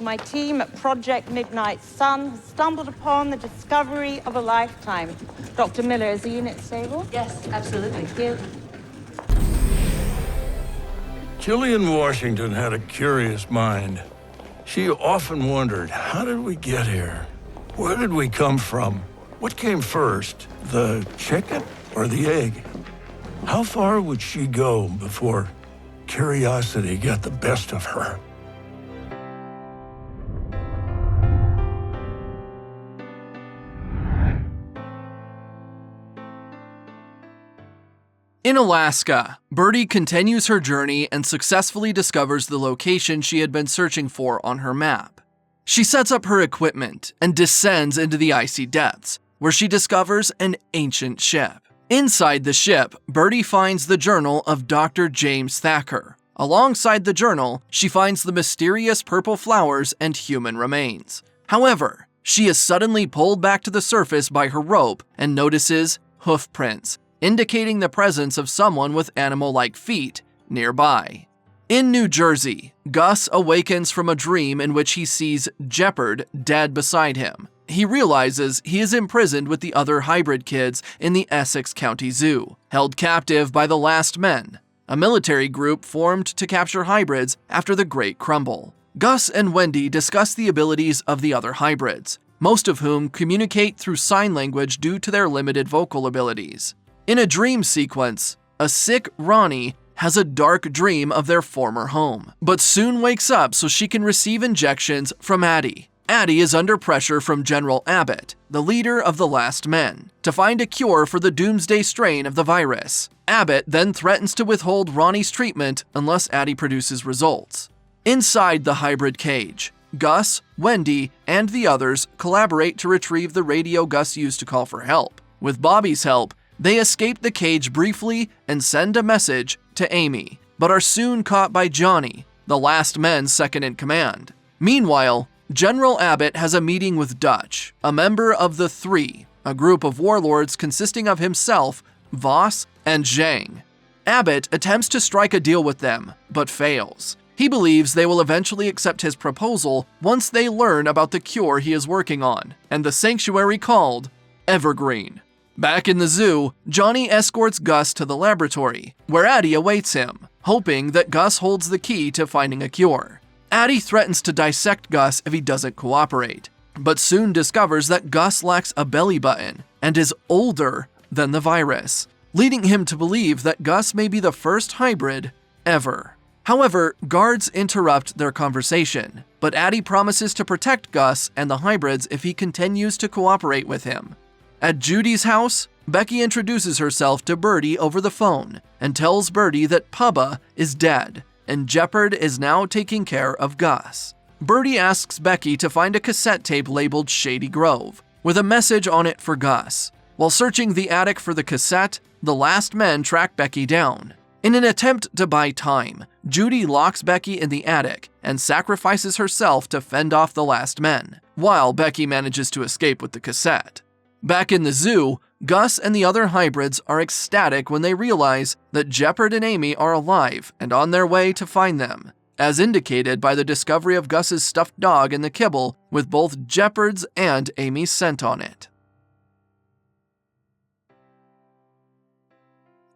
my team at Project Midnight Sun has stumbled upon the discovery of a lifetime. Dr. Miller, is the unit stable? Yes, absolutely. Thank you. Gillian Washington had a curious mind. She often wondered, how did we get here? Where did we come from? What came first, the chicken or the egg? How far would she go before curiosity got the best of her? In Alaska, Birdie continues her journey and successfully discovers the location she had been searching for on her map. She sets up her equipment and descends into the icy depths, where she discovers an ancient ship. Inside the ship, Birdie finds the journal of Dr. James Thacker. Alongside the journal, she finds the mysterious purple flowers and human remains. However, she is suddenly pulled back to the surface by her rope and notices hoof prints, indicating the presence of someone with animal-like feet nearby. In New Jersey, Gus awakens from a dream in which he sees Jepperd dead beside him. He realizes he is imprisoned with the other hybrid kids in the Essex County Zoo, held captive by the Last Men, a military group formed to capture hybrids after the Great Crumble. Gus and Wendy discuss the abilities of the other hybrids, most of whom communicate through sign language due to their limited vocal abilities. In a dream sequence, a sick Ronnie has a dark dream of their former home, but soon wakes up so she can receive injections from Addie. Addie is under pressure from General Abbott, the leader of the Last Men, to find a cure for the doomsday strain of the virus. Abbott then threatens to withhold Ronnie's treatment unless Addie produces results. Inside the hybrid cage, Gus, Wendy, and the others collaborate to retrieve the radio Gus used to call for help. With Bobby's help, they escape the cage briefly and send a message to Amy, but are soon caught by Johnny, the Last Men's second-in-command. Meanwhile, General Abbott has a meeting with Dutch, a member of the Three, a group of warlords consisting of himself, Voss, and Zhang. Abbott attempts to strike a deal with them, but fails. He believes they will eventually accept his proposal once they learn about the cure he is working on, and the sanctuary called Evergreen. Back in the zoo, Johnny escorts Gus to the laboratory, where Addie awaits him, hoping that Gus holds the key to finding a cure. Addie threatens to dissect Gus if he doesn't cooperate, but soon discovers that Gus lacks a belly button and is older than the virus, leading him to believe that Gus may be the first hybrid ever. However, guards interrupt their conversation, but Addie promises to protect Gus and the hybrids if he continues to cooperate with him. At Judy's house, Becky introduces herself to Birdie over the phone and tells Birdie that Pubba is dead and Jepperd is now taking care of Gus. Birdie asks Becky to find a cassette tape labeled Shady Grove, with a message on it for Gus. While searching the attic for the cassette, the Last Men track Becky down. In an attempt to buy time, Judy locks Becky in the attic and sacrifices herself to fend off the Last Men, while Becky manages to escape with the cassette. Back in the zoo, Gus and the other hybrids are ecstatic when they realize that Jepperd and Amy are alive and on their way to find them, as indicated by the discovery of Gus's stuffed dog in the kibble with both Jepperd's and Amy's scent on it.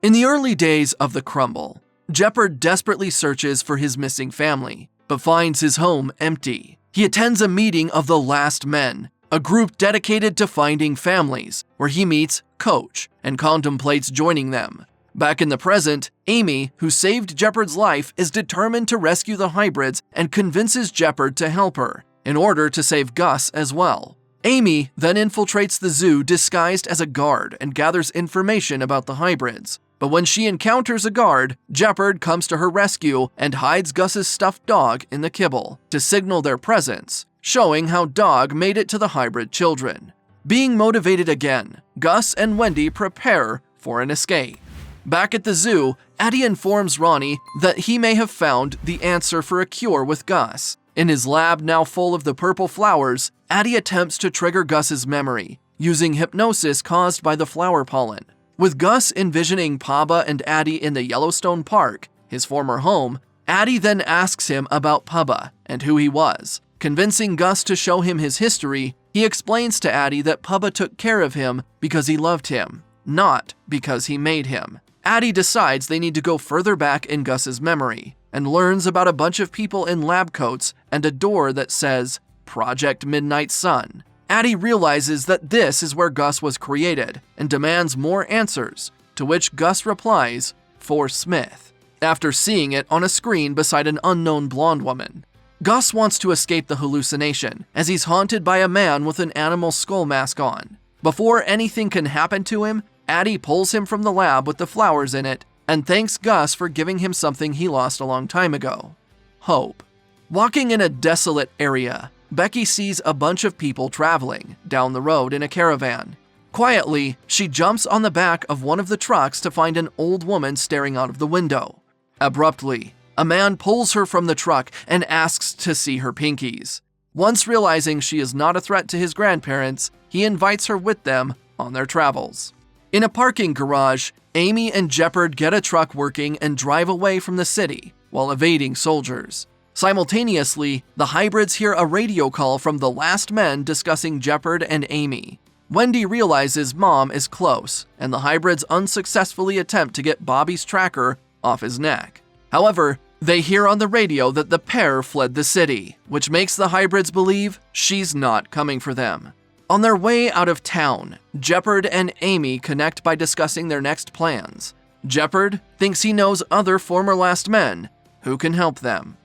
In the early days of the Crumble, Jepperd desperately searches for his missing family, but finds his home empty. He attends a meeting of the Last Men, a group dedicated to finding families, where he meets Coach and contemplates joining them. Back in the present, Amy, who saved Jepperd's life, is determined to rescue the hybrids and convinces Jepperd to help her, in order to save Gus as well. Amy then infiltrates the zoo disguised as a guard and gathers information about the hybrids. But when she encounters a guard, Jepperd comes to her rescue and hides Gus's stuffed dog in the kibble to signal their presence, showing how Dog made it to the hybrid children. Being motivated again, Gus and Wendy prepare for an escape. Back at the zoo, Addie informs Ronnie that he may have found the answer for a cure with Gus. In his lab now full of the purple flowers, Addie attempts to trigger Gus's memory, using hypnosis caused by the flower pollen. With Gus envisioning Pubba and Addie in the Yellowstone Park, his former home, Addie then asks him about Pubba and who he was. Convincing Gus to show him his history, he explains to Addie that Pubba took care of him because he loved him, not because he made him. Addie decides they need to go further back in Gus's memory, and learns about a bunch of people in lab coats and a door that says, Project Midnight Sun. Addie realizes that this is where Gus was created, and demands more answers, to which Gus replies, for Smith, after seeing it on a screen beside an unknown blonde woman. Gus wants to escape the hallucination, as he's haunted by a man with an animal skull mask on. Before anything can happen to him, Addie pulls him from the lab with the flowers in it, and thanks Gus for giving him something he lost a long time ago: hope. Walking in a desolate area, Becky sees a bunch of people traveling down the road in a caravan. Quietly, she jumps on the back of one of the trucks to find an old woman staring out of the window. Abruptly, a man pulls her from the truck and asks to see her pinkies. Once realizing she is not a threat to his grandparents, he invites her with them on their travels. In a parking garage, Amy and Jepperd get a truck working and drive away from the city while evading soldiers. Simultaneously, the hybrids hear a radio call from the last men discussing Jepperd and Amy. Wendy realizes Mom is close, and the hybrids unsuccessfully attempt to get Bobby's tracker off his neck. However, they hear on the radio that the pair fled the city, which makes the hybrids believe she's not coming for them. On their way out of town, Jepperd and Amy connect by discussing their next plans. Jepperd thinks he knows other former last men who can help them.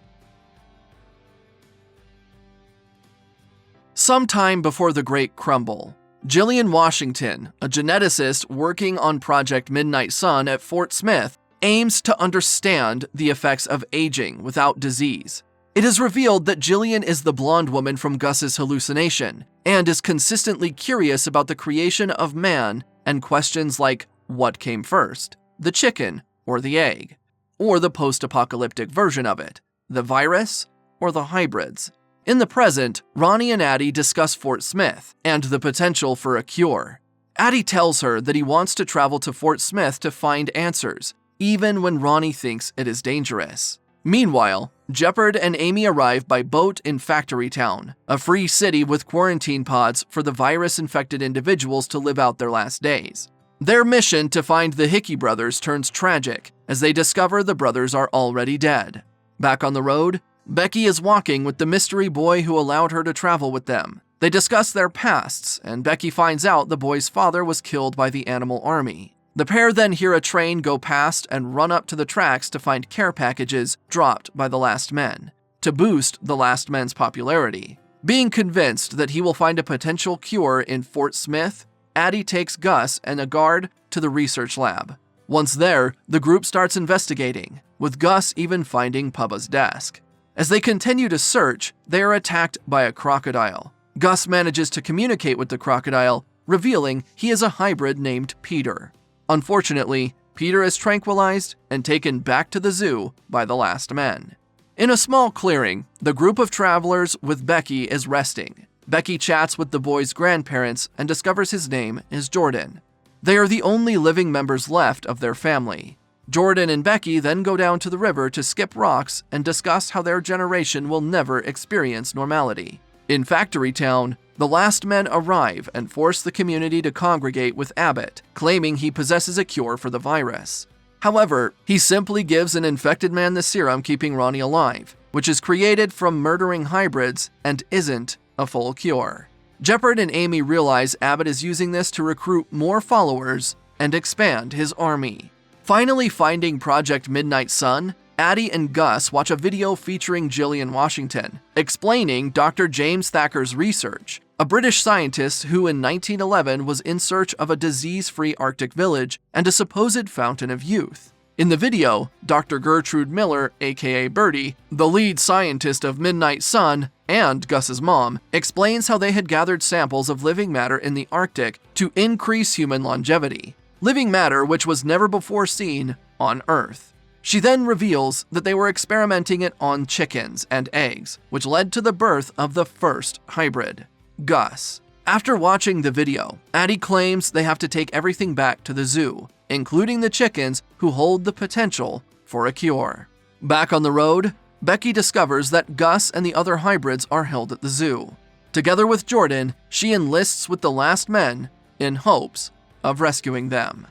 Sometime before the Great Crumble, Jillian Washington, a geneticist working on Project Midnight Sun at Fort Smith, aims to understand the effects of aging without disease. It is revealed that Jillian is the blonde woman from Gus's hallucination, and is consistently curious about the creation of man and questions like what came first, the chicken or the egg, or the post-apocalyptic version of it, the virus or the hybrids. In the present, Ronnie and Addie discuss Fort Smith and the potential for a cure. Addie tells her that he wants to travel to Fort Smith to find answers, even when Ronnie thinks it is dangerous. Meanwhile, Jepperd and Amy arrive by boat in Factory Town, a free city with quarantine pods for the virus-infected individuals to live out their last days. Their mission to find the Hickey brothers turns tragic as they discover the brothers are already dead. Back on the road, Becky is walking with the mystery boy who allowed her to travel with them. They discuss their pasts, and Becky finds out the boy's father was killed by the animal army. The pair then hear a train go past and run up to the tracks to find care packages dropped by the last men, to boost the last men's popularity. Being convinced that he will find a potential cure in Fort Smith, Addie takes Gus and a guard to the research lab. Once there, the group starts investigating, with Gus even finding Pubba's desk. As they continue to search, they are attacked by a crocodile. Gus manages to communicate with the crocodile, revealing he is a hybrid named Peter. Unfortunately, Peter is tranquilized and taken back to the zoo by the last men. In a small clearing, the group of travelers with Becky is resting. Becky chats with the boy's grandparents and discovers his name is Jordan. They are the only living members left of their family. Jordan and Becky then go down to the river to skip rocks and discuss how their generation will never experience normality. In Factory Town, the last men arrive and force the community to congregate with Abbott, claiming he possesses a cure for the virus. However, he simply gives an infected man the serum keeping Ronnie alive, which is created from murdering hybrids and isn't a full cure. Jepperd and Amy realize Abbott is using this to recruit more followers and expand his army. Finally finding Project Midnight Sun, Addie and Gus watch a video featuring Jillian Washington, explaining Dr. James Thacker's research, a British scientist who in 1911 was in search of a disease-free Arctic village and a supposed fountain of youth. In the video, Dr. Gertrude Miller, aka Birdie, the lead scientist of Midnight Sun, and Gus's mom, explains how they had gathered samples of living matter in the Arctic to increase human longevity. Living matter which was never before seen on Earth. She then reveals that they were experimenting it on chickens and eggs, which led to the birth of the first hybrid, Gus. After watching the video, Addie claims they have to take everything back to the zoo, including the chickens who hold the potential for a cure. Back on the road, Becky discovers that Gus and the other hybrids are held at the zoo. Together with Jordan, she enlists with the last men in hopes of rescuing them.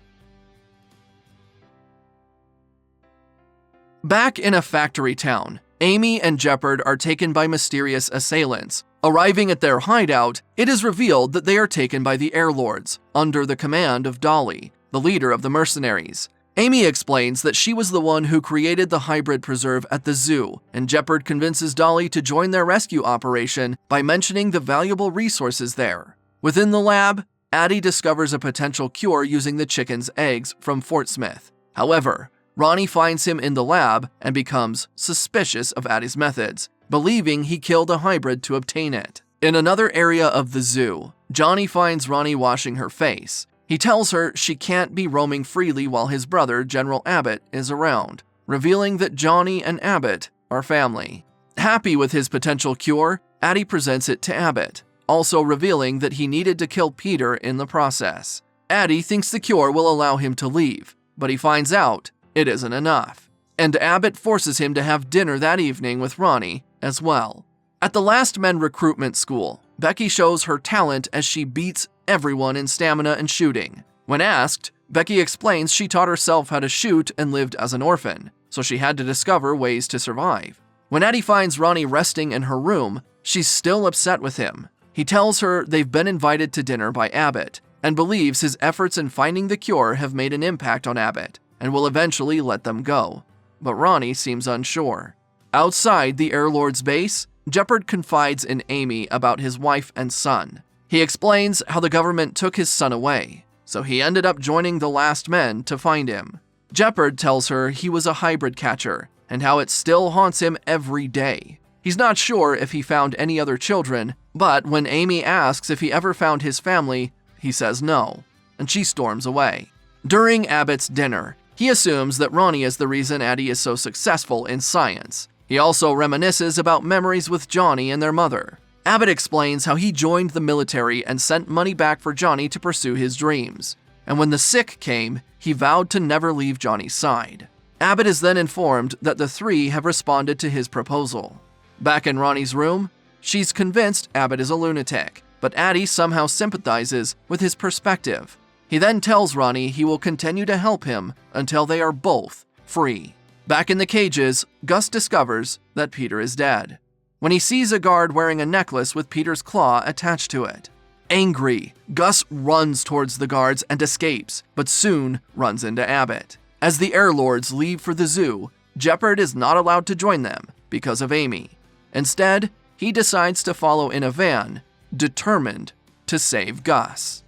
Back in a factory town, Amy and Jepperd are taken by mysterious assailants. Arriving at their hideout, it is revealed that they are taken by the Air Lords, under the command of Dolly, the leader of the mercenaries. Amy explains that she was the one who created the hybrid preserve at the zoo, and Jepperd convinces Dolly to join their rescue operation by mentioning the valuable resources there. Within the lab, Addie discovers a potential cure using the chicken's eggs from Fort Smith. However, Ronnie finds him in the lab and becomes suspicious of Addie's methods, believing he killed a hybrid to obtain it. In another area of the zoo, Johnny finds Ronnie washing her face. He tells her she can't be roaming freely while his brother, General Abbott, is around, revealing that Johnny and Abbott are family. Happy with his potential cure, Addie presents it to Abbott, also revealing that he needed to kill Peter in the process. Addie thinks the cure will allow him to leave, but he finds out it isn't enough, and Abbott forces him to have dinner that evening with Ronnie as well. At the Last Men recruitment school, Becky shows her talent as she beats everyone in stamina and shooting. When asked, Becky explains she taught herself how to shoot and lived as an orphan, so she had to discover ways to survive. When Addie finds Ronnie resting in her room, she's still upset with him. He tells her they've been invited to dinner by Abbott, and believes his efforts in finding the cure have made an impact on Abbott, and will eventually let them go. But Ronnie seems unsure. Outside the Air Lord's base, Jepperd confides in Amy about his wife and son. He explains how the government took his son away, so he ended up joining the Last Men to find him. Jepperd tells her he was a hybrid catcher, and how it still haunts him every day. He's not sure if he found any other children, but when Amy asks if he ever found his family, he says no, and she storms away. During Abbott's dinner, he assumes that Ronnie is the reason Addie is so successful in science. He also reminisces about memories with Johnny and their mother. Abbott explains how he joined the military and sent money back for Johnny to pursue his dreams. And when the sick came, he vowed to never leave Johnny's side. Abbott is then informed that the three have responded to his proposal. Back in Ronnie's room, she's convinced Abbott is a lunatic, but Addie somehow sympathizes with his perspective. He then tells Ronnie he will continue to help him until they are both free. Back in the cages, Gus discovers that Peter is dead. When he sees a guard wearing a necklace with Peter's claw attached to it. Angry, Gus runs towards the guards and escapes, but soon runs into Abbott. As the Air Lords leave for the zoo, Jepperd is not allowed to join them because of Amy. Instead, he decides to follow in a van, determined to save Gus.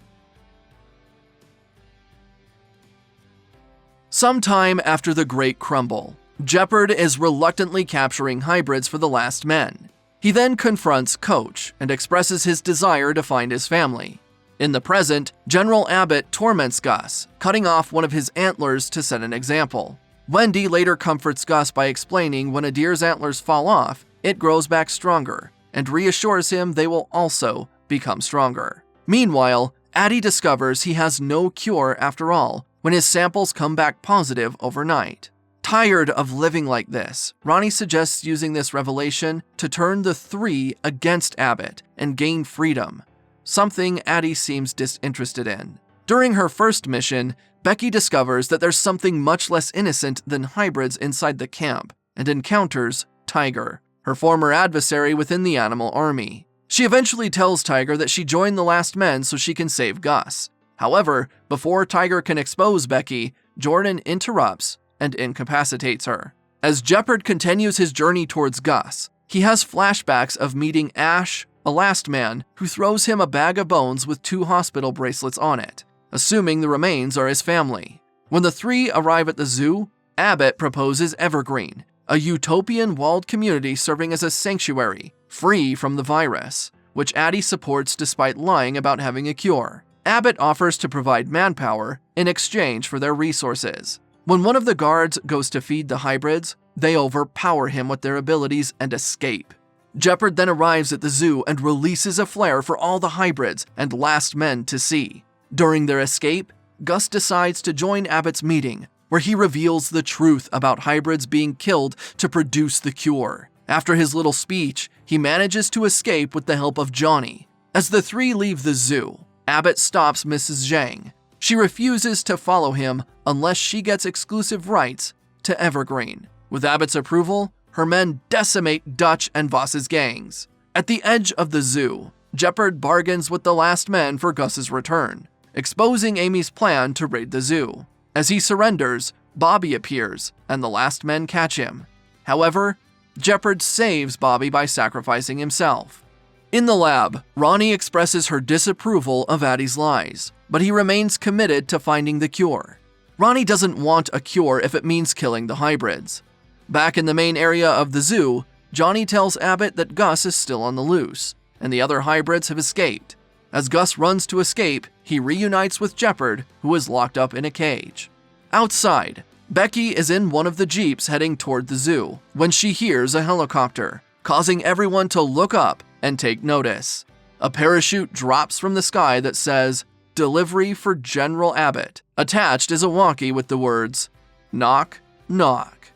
Sometime after the Great Crumble, Jepperd is reluctantly capturing hybrids for the Last Men. He then confronts Coach and expresses his desire to find his family. In the present, General Abbott torments Gus, cutting off one of his antlers to set an example. Wendy later comforts Gus by explaining when a deer's antlers fall off, it grows back stronger, and reassures him they will also become stronger. Meanwhile, Addie discovers he has no cure after all when his samples come back positive overnight. Tired of living like this, Ronnie suggests using this revelation to turn the three against Abbott and gain freedom, something Addie seems disinterested in. During her first mission, Becky discovers that there's something much less innocent than hybrids inside the camp and encounters Tiger, her former adversary within the animal army. She eventually tells Tiger that she joined the Last Men so she can save Gus. However, before Tiger can expose Becky, Jordan interrupts and incapacitates her. As Jepperd continues his journey towards Gus, he has flashbacks of meeting Ash, a Last Man, who throws him a bag of bones with 2 hospital bracelets on it, assuming the remains are his family. When the three arrive at the zoo, Abbott proposes Evergreen, a utopian walled community serving as a sanctuary, free from the virus, which Addie supports despite lying about having a cure. Abbott offers to provide manpower in exchange for their resources. When one of the guards goes to feed the hybrids, they overpower him with their abilities and escape. Jepperd then arrives at the zoo and releases a flare for all the hybrids and Last Men to see. During their escape, Gus decides to join Abbott's meeting, where he reveals the truth about hybrids being killed to produce the cure. After his little speech, he manages to escape with the help of Johnny. As the three leave the zoo, Abbott stops Mrs. Zhang. She refuses to follow him unless she gets exclusive rights to Evergreen. With Abbott's approval, her men decimate Dutch and Voss's gangs. At the edge of the zoo, Jepperd bargains with the last men for Gus's return, exposing Amy's plan to raid the zoo. As he surrenders, Bobby appears, and the last men catch him. However, Jepperd saves Bobby by sacrificing himself. In the lab, Ronnie expresses her disapproval of Addie's lies, but he remains committed to finding the cure. Ronnie doesn't want a cure if it means killing the hybrids. Back in the main area of the zoo, Johnny tells Abbott that Gus is still on the loose, and the other hybrids have escaped. As Gus runs to escape, he reunites with Jepperd, who is locked up in a cage. Outside, Becky is in one of the jeeps heading toward the zoo when she hears a helicopter, causing everyone to look up and take notice. A parachute drops from the sky that says, "Delivery for General Abbott." Attached is a walkie with the words, "Knock, knock."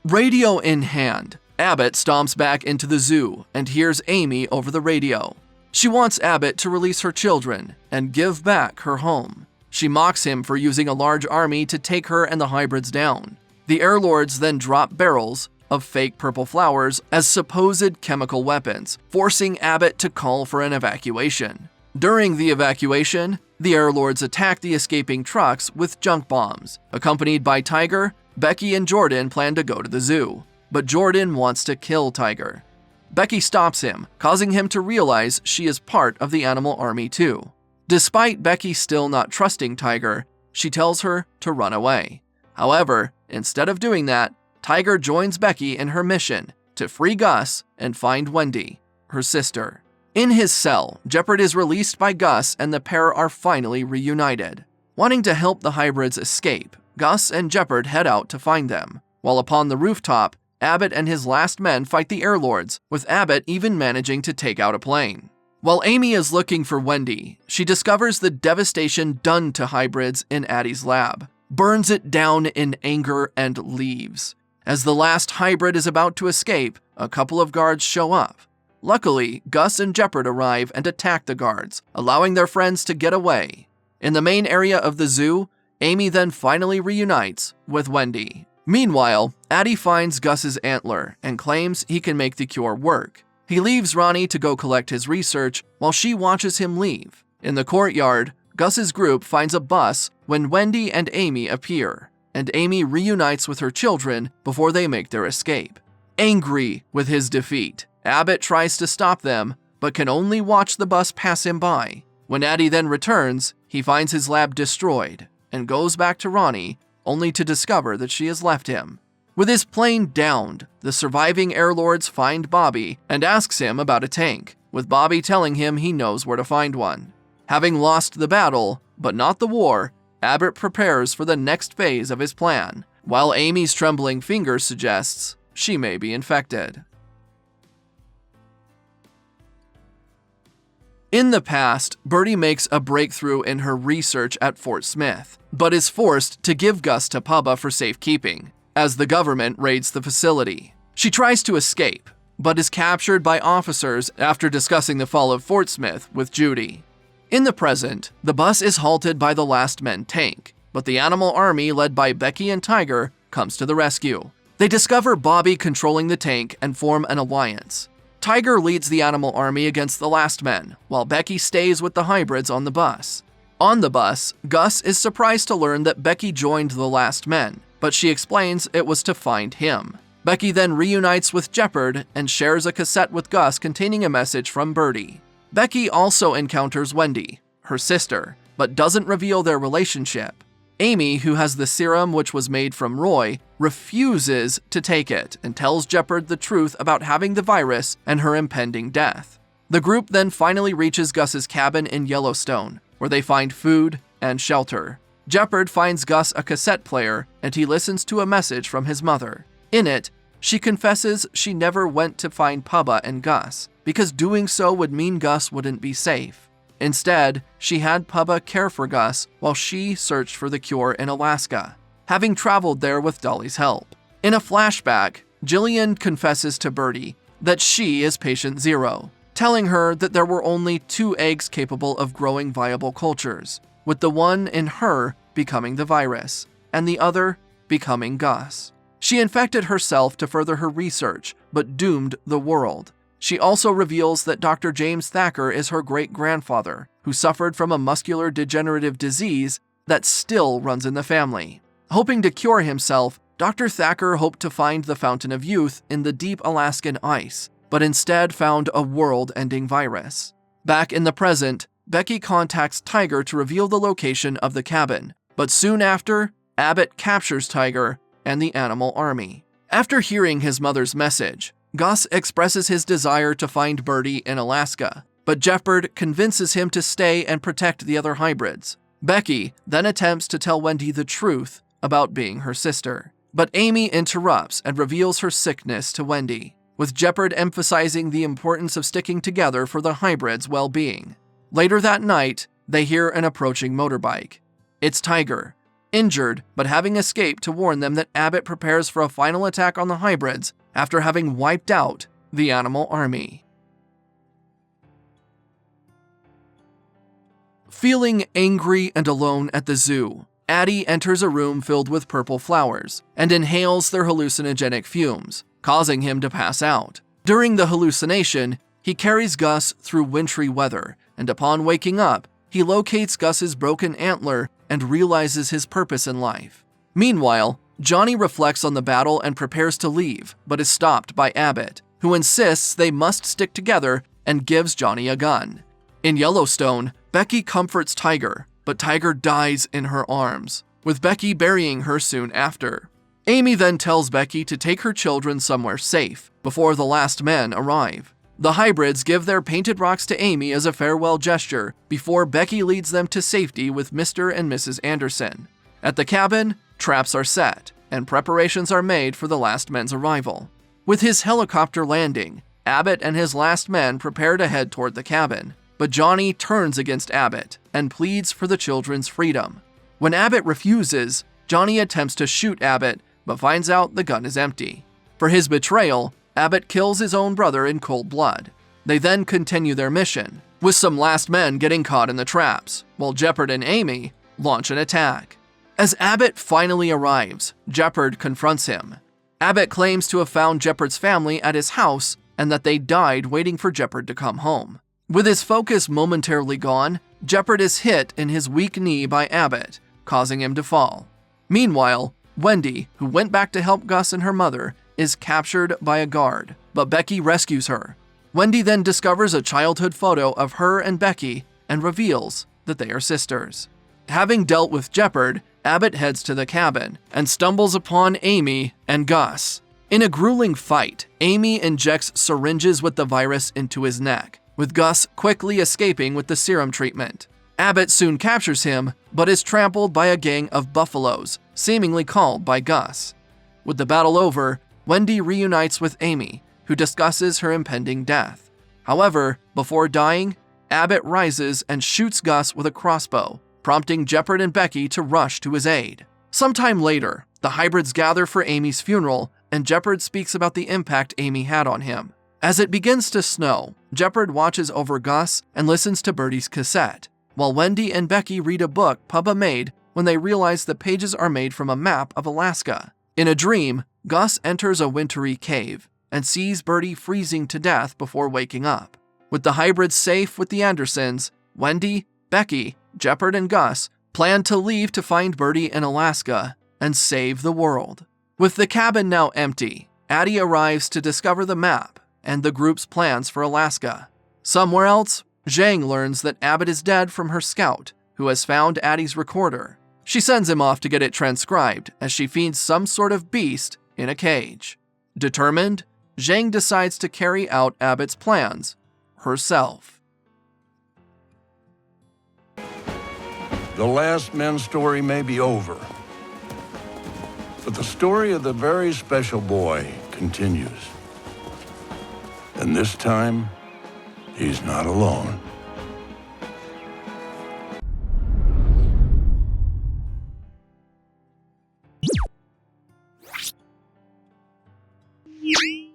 Radio in hand, Abbott stomps back into the zoo and hears Amy over the radio. She wants Abbott to release her children and give back her home. She mocks him for using a large army to take her and the hybrids down. The airlords then drop barrels of fake purple flowers as supposed chemical weapons, forcing Abbott to call for an evacuation. During the evacuation, the airlords attack the escaping trucks with junk bombs. Accompanied by Tiger, Becky and Jordan plan to go to the zoo, but Jordan wants to kill Tiger. Becky stops him, causing him to realize she is part of the animal army too. Despite Becky still not trusting Tiger, she tells her to run away. However, instead of doing that, Tiger joins Becky in her mission to free Gus and find Wendy, her sister. In his cell, Jepperd is released by Gus and the pair are finally reunited. Wanting to help the hybrids escape, Gus and Jepperd head out to find them. While upon the rooftop, Abbott and his last men fight the airlords, with Abbott even managing to take out a plane. While Amy is looking for Wendy, she discovers the devastation done to hybrids in Addie's lab, burns it down in anger, and leaves. As the last hybrid is about to escape, a couple of guards show up. Luckily, Gus and Jepperd arrive and attack the guards, allowing their friends to get away. In the main area of the zoo, Amy then finally reunites with Wendy. Meanwhile, Addie finds Gus's antler and claims he can make the cure work. He leaves Ronnie to go collect his research while she watches him leave. In the courtyard, Gus's group finds a bus when Wendy and Amy appear, and Amy reunites with her children before they make their escape. Angry with his defeat, Abbott tries to stop them, but can only watch the bus pass him by. When Addie then returns, he finds his lab destroyed and goes back to Ronnie, only to discover that she has left him. With his plane downed, the surviving airlords find Bobby and asks him about a tank, with Bobby telling him he knows where to find one. Having lost the battle, but not the war, Abbott prepares for the next phase of his plan, while Amy's trembling finger suggests she may be infected. In the past, Birdie makes a breakthrough in her research at Fort Smith, but is forced to give Gus to Pubba for safekeeping, as the government raids the facility. She tries to escape, but is captured by officers after discussing the fall of Fort Smith with Judy. In the present, the bus is halted by the Last Men tank, but the animal army led by Becky and Tiger comes to the rescue. They discover Bobby controlling the tank and form an alliance. Tiger leads the animal army against the Last Men, while Becky stays with the hybrids on the bus. On the bus, Gus is surprised to learn that Becky joined the Last Men, but she explains it was to find him. Becky then reunites with Jepperd and shares a cassette with Gus containing a message from Birdie. Becky also encounters Wendy, her sister, but doesn't reveal their relationship. Amy, who has the serum which was made from Roy, refuses to take it and tells Jepperd the truth about having the virus and her impending death. The group then finally reaches Gus's cabin in Yellowstone, where they find food and shelter. Jepperd finds Gus a cassette player, and he listens to a message from his mother. In it, she confesses she never went to find Pubba and Gus, because doing so would mean Gus wouldn't be safe. Instead, she had Pubba care for Gus while she searched for the cure in Alaska, having traveled there with Dolly's help. In a flashback, Jillian confesses to Birdie that she is patient zero, telling her that there were only 2 eggs capable of growing viable cultures, with the one in her becoming the virus, and the other becoming Gus. She infected herself to further her research, but doomed the world. She also reveals that Dr. James Thacker is her great-grandfather, who suffered from a muscular degenerative disease that still runs in the family. Hoping to cure himself, Dr. Thacker hoped to find the Fountain of Youth in the deep Alaskan ice, but instead found a world-ending virus. Back in the present, Becky contacts Tiger to reveal the location of the cabin, but soon after, Abbott captures Tiger and the animal army. After hearing his mother's message, Gus expresses his desire to find Birdie in Alaska, but Jepperd convinces him to stay and protect the other hybrids. Becky then attempts to tell Wendy the truth about being her sister, but Amy interrupts and reveals her sickness to Wendy, with Jepperd emphasizing the importance of sticking together for the hybrids' well-being. Later that night, they hear an approaching motorbike. It's Tiger, injured but having escaped to warn them that Abbott prepares for a final attack on the hybrids after having wiped out the animal army. Feeling angry and alone at the zoo, Addie enters a room filled with purple flowers and inhales their hallucinogenic fumes, causing him to pass out. During the hallucination, he carries Gus through wintry weather, and upon waking up, he locates Gus's broken antler and realizes his purpose in life. Meanwhile, Johnny reflects on the battle and prepares to leave, but is stopped by Abbott, who insists they must stick together and gives Johnny a gun. In Yellowstone, Becky comforts Tiger, but Tiger dies in her arms, with Becky burying her soon after. Amy then tells Becky to take her children somewhere safe before the last men arrive. The hybrids give their painted rocks to Amy as a farewell gesture before Becky leads them to safety with Mr. and Mrs. Anderson. At the cabin, traps are set, and preparations are made for the last men's arrival. With his helicopter landing, Abbott and his last men prepare to head toward the cabin, but Johnny turns against Abbott and pleads for the children's freedom. When Abbott refuses, Johnny attempts to shoot Abbott, but finds out the gun is empty. For his betrayal, Abbott kills his own brother in cold blood. They then continue their mission, with some last men getting caught in the traps, while Jepperd and Amy launch an attack. As Abbott finally arrives, Jepperd confronts him. Abbott claims to have found Jepperd's family at his house and that they died waiting for Jepperd to come home. With his focus momentarily gone, Jepperd is hit in his weak knee by Abbott, causing him to fall. Meanwhile, Wendy, who went back to help Gus and her mother, is captured by a guard, but Becky rescues her. Wendy then discovers a childhood photo of her and Becky and reveals that they are sisters. Having dealt with Jepperd, Abbott heads to the cabin and stumbles upon Amy and Gus. In a grueling fight, Amy injects syringes with the virus into his neck, with Gus quickly escaping with the serum treatment. Abbott soon captures him, but is trampled by a gang of buffaloes, seemingly called by Gus. With the battle over, Wendy reunites with Amy, who discusses her impending death. However, before dying, Abbott rises and shoots Gus with a crossbow, prompting Jepperd and Becky to rush to his aid. Sometime later, the hybrids gather for Amy's funeral, and Jepperd speaks about the impact Amy had on him. As it begins to snow, Jepperd watches over Gus and listens to Birdie's cassette, while Wendy and Becky read a book Pubba made when they realize the pages are made from a map of Alaska. In a dream, Gus enters a wintry cave and sees Birdie freezing to death before waking up. With the hybrids safe with the Andersons, Wendy, Becky, Jepperd, and Gus plan to leave to find Birdie in Alaska and save the world. With the cabin now empty, Addie arrives to discover the map and the group's plans for Alaska. Somewhere else, Zhang learns that Abbott is dead from her scout, who has found Addie's recorder. She sends him off to get it transcribed as she feeds some sort of beast in a cage. Determined, Zhang decides to carry out Abbott's plans herself. The last men's story may be over, but the story of the very special boy continues. And this time, he's not alone. you.